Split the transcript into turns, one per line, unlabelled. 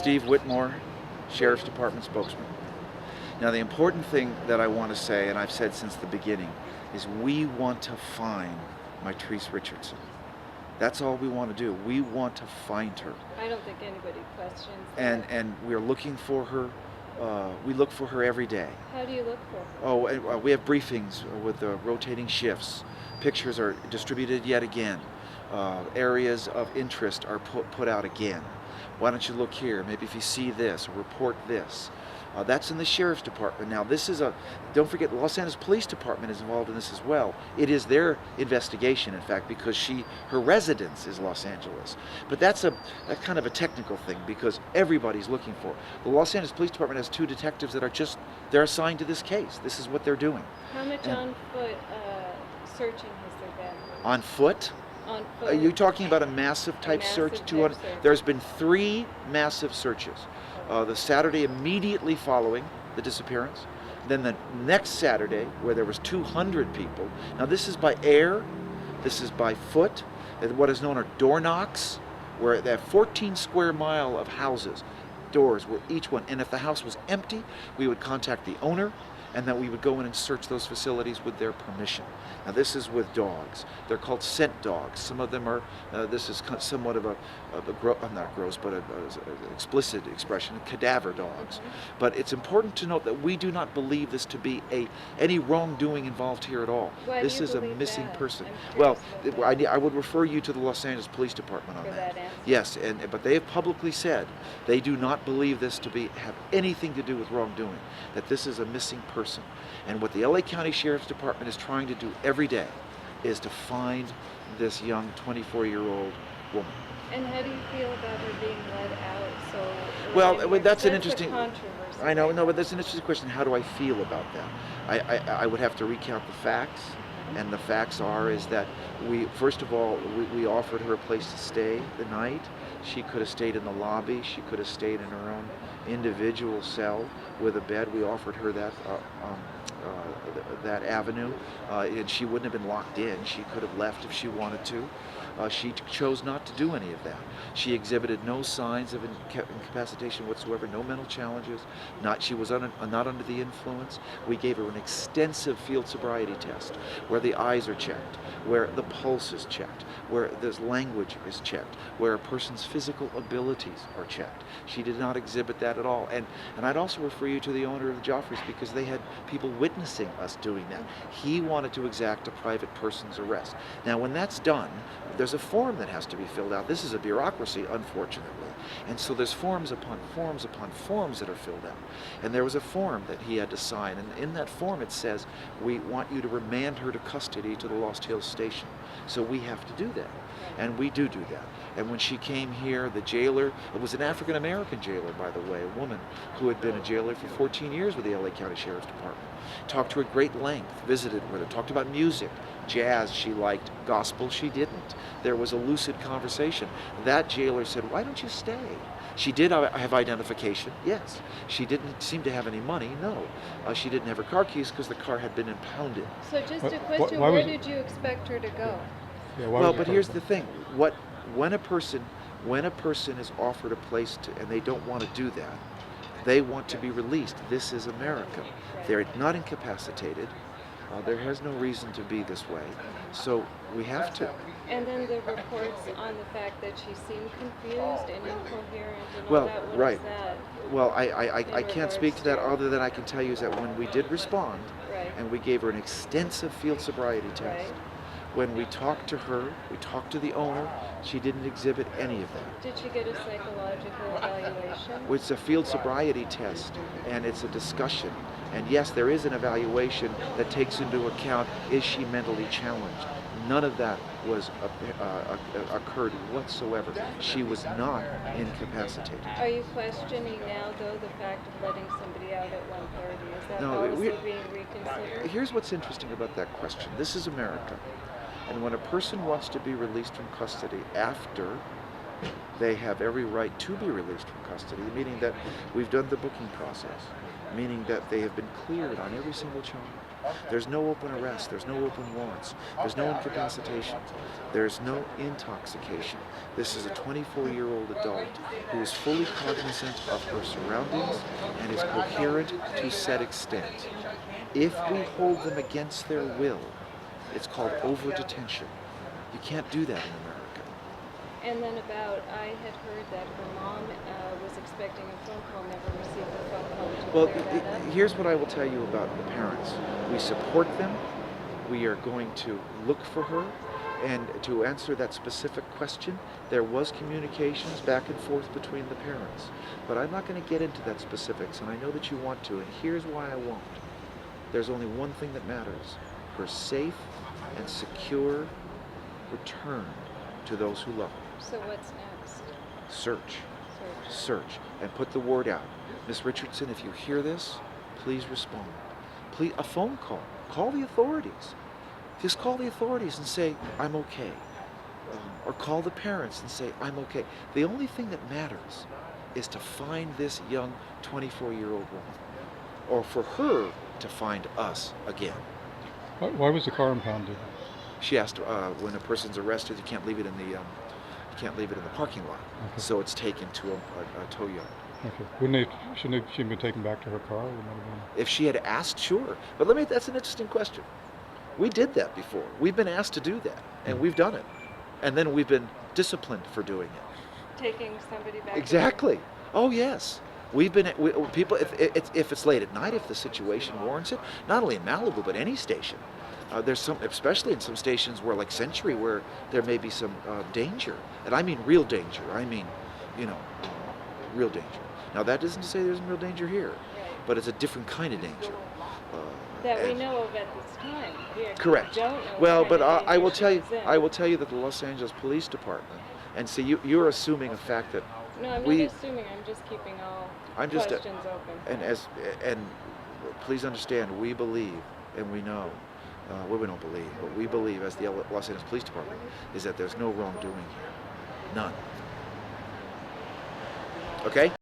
Steve Whitmore, Sheriff's Department spokesman. Now, the important thing that I want to say, and I've said since the beginning, is we want to find Mitrice Richardson. That's all we want to do. We want to find her.
I don't think anybody questions that.
And we're looking for her. We look for her every day.
How do you look for her?
Oh, and, we have briefings with rotating shifts. Pictures are distributed yet again. Areas of interest are put out again. Why don't you look here? Maybe if you see this, or report this. That's in the Sheriff's Department. Now this is don't forget, the Los Angeles Police Department is involved in this as well. It is their investigation, in fact, because her residence is Los Angeles. But that's kind of a technical thing, because everybody's looking for it. The Los Angeles Police Department has 2 detectives that they're assigned to this case. This is what they're doing.
How much on-foot searching has there been?
On foot?
On foot.
Are you talking about a massive type search? 200. There's been 3 massive searches. The Saturday immediately following the disappearance, then the next Saturday where there was 200 people. Now this is by air, this is by foot, and what is known are door knocks, where they have 14 square mile of houses, doors where each one, and if the house was empty, we would contact the owner, and then we would go in and search those facilities with their permission. Now this is with dogs. They're called scent dogs. Some of them are, this is somewhat of not gross, but an explicit expression, cadaver dogs. But it's important to note that we do not believe this to be any wrongdoing involved here at all.
Why
this
do you
is a
believe
missing
that?
person.
I'm
Well,
curious
I would refer you to the Los Angeles Police Department on
for that answer.
Yes, but they have publicly said they do not believe this to have anything to do with wrongdoing, that this is a missing person. And what the LA County Sheriff's Department is trying to do every day is to find this young 24-year-old woman.
And how do you feel about her being let out? So
Well, that's an
a
interesting.
controversy.
I know, no, but that's an interesting question. How do I feel about that? I would have to recount the facts, and the facts is that first of all, we offered her a place to stay the night. She could have stayed in the lobby. She could have stayed in her own individual cell with a bed. We offered her that avenue, and she wouldn't have been locked in. She could have left if she wanted to. She chose not to do any of that. She exhibited no signs of incapacitation whatsoever, no mental challenges. She was not under the influence. We gave her an extensive field sobriety test where the eyes are checked, where the pulse is checked, where the language is checked, where a person's physical abilities are checked. She did not exhibit that at all. And I'd also refer you to the owner of the Joffreys, because they had people witnessing us doing that. He wanted to exact a private person's arrest. Now, when that's done, there's a form that has to be filled out. This is a bureaucracy, unfortunately. And so there's forms upon forms upon forms that are filled out. And there was a form that he had to sign. And in that form it says, we want you to remand her to custody to the Lost Hills Station. So we have to do that. And we do that. And when she came here, the jailer, it was an African-American jailer, by the way, a woman who had been a jailer for 14 years with the LA County Sheriff's Department. Talked to her at great length, visited with her, talked about music, jazz she liked, gospel she didn't. There was a lucid conversation. That jailer said, why don't you stay? She did have identification, yes. She didn't seem to have any money, no. She didn't have her car keys because the car had been impounded.
So just a question, where did you expect her to go?
Yeah,
well, but here's the thing. When a person is offered a place and they don't want to do that, they want to be released. This is America. They're not incapacitated. There has no reason to be this way. So we have to.
And then the reports on the fact that she seemed confused and incoherent and all
Well,
that, what
right.
is that?
Well, I can't speak to that.
regards
Other than I can tell you is that when we did respond,
Right.
and we gave her an extensive field sobriety test,
Right.
when we talked to her, we talked to the owner, she didn't exhibit any of that.
Did she get a psychological evaluation?
It's a field sobriety test, and it's a discussion. And yes, there is an evaluation that takes into account, is she mentally challenged? None of that was occurred whatsoever. She was not incapacitated.
Are you questioning now, though, the fact of letting somebody out at 1:30? Is that
No,
policy being reconsidered?
Here's what's interesting about that question. This is America. And when a person wants to be released from custody after they have every right to be released from custody, meaning that we've done the booking process, meaning that they have been cleared on every single charge, There's no open arrest. There's no open warrants. There's no incapacitation. There's no intoxication. This is a 24-year-old adult who is fully cognizant of her surroundings and is coherent to said extent. If we hold them against their will, it's called over-detention. You can't do that in America.
And then I had heard that her mom was expecting a phone call, never received a phone call to
Well,
clear that up.
here's what I will tell you about the parents. We support them. We are going to look for her. And to answer that specific question, there was communications back and forth between the parents. But I'm not going to get into that specifics, and I know that you want to, and here's why I won't. There's only one thing that matters: her safe and secure return to those who love her.
So what's next?
Search.
Search.
Search, and put the word out. Miss Richardson, if you hear this, please respond. Please, a phone call. Call the authorities. Just call the authorities and say, I'm okay. Or call the parents and say, I'm okay. The only thing that matters is to find this young 24-year-old woman, or for her to find us again.
Why was the car impounded?
She asked, when a person's arrested, you can't leave it in the parking lot.
Okay.
So it's taken to a tow yard.
Okay. Shouldn't she have been taken back to her car?
If she had asked, sure. But that's an interesting question. We did that before. We've been asked to do that, and we've done it. And then we've been disciplined for doing it.
Taking somebody back.
Exactly. Oh, yes. People, if it's late at night, if the situation warrants it, not only in Malibu, but any station. There's some, especially in some stations where, like Century, where there may be some danger. And I mean real danger. I mean, real danger. Now, that doesn't say there's real danger here, but it's a different kind of danger.
That we know of at this time. We actually
Correct.
don't know
Well,
what
but
kind of
I will
danger
tell you,
she's in.
I will tell you that the Los Angeles Police Department, and see, you're assuming a fact that
No, I'm
we,
not assuming. I'm just keeping all
I'm just,
questions open.
and please understand, we believe and we know, well, we don't believe, but we believe as the Los Angeles Police Department is that there's no wrongdoing here, none. Okay.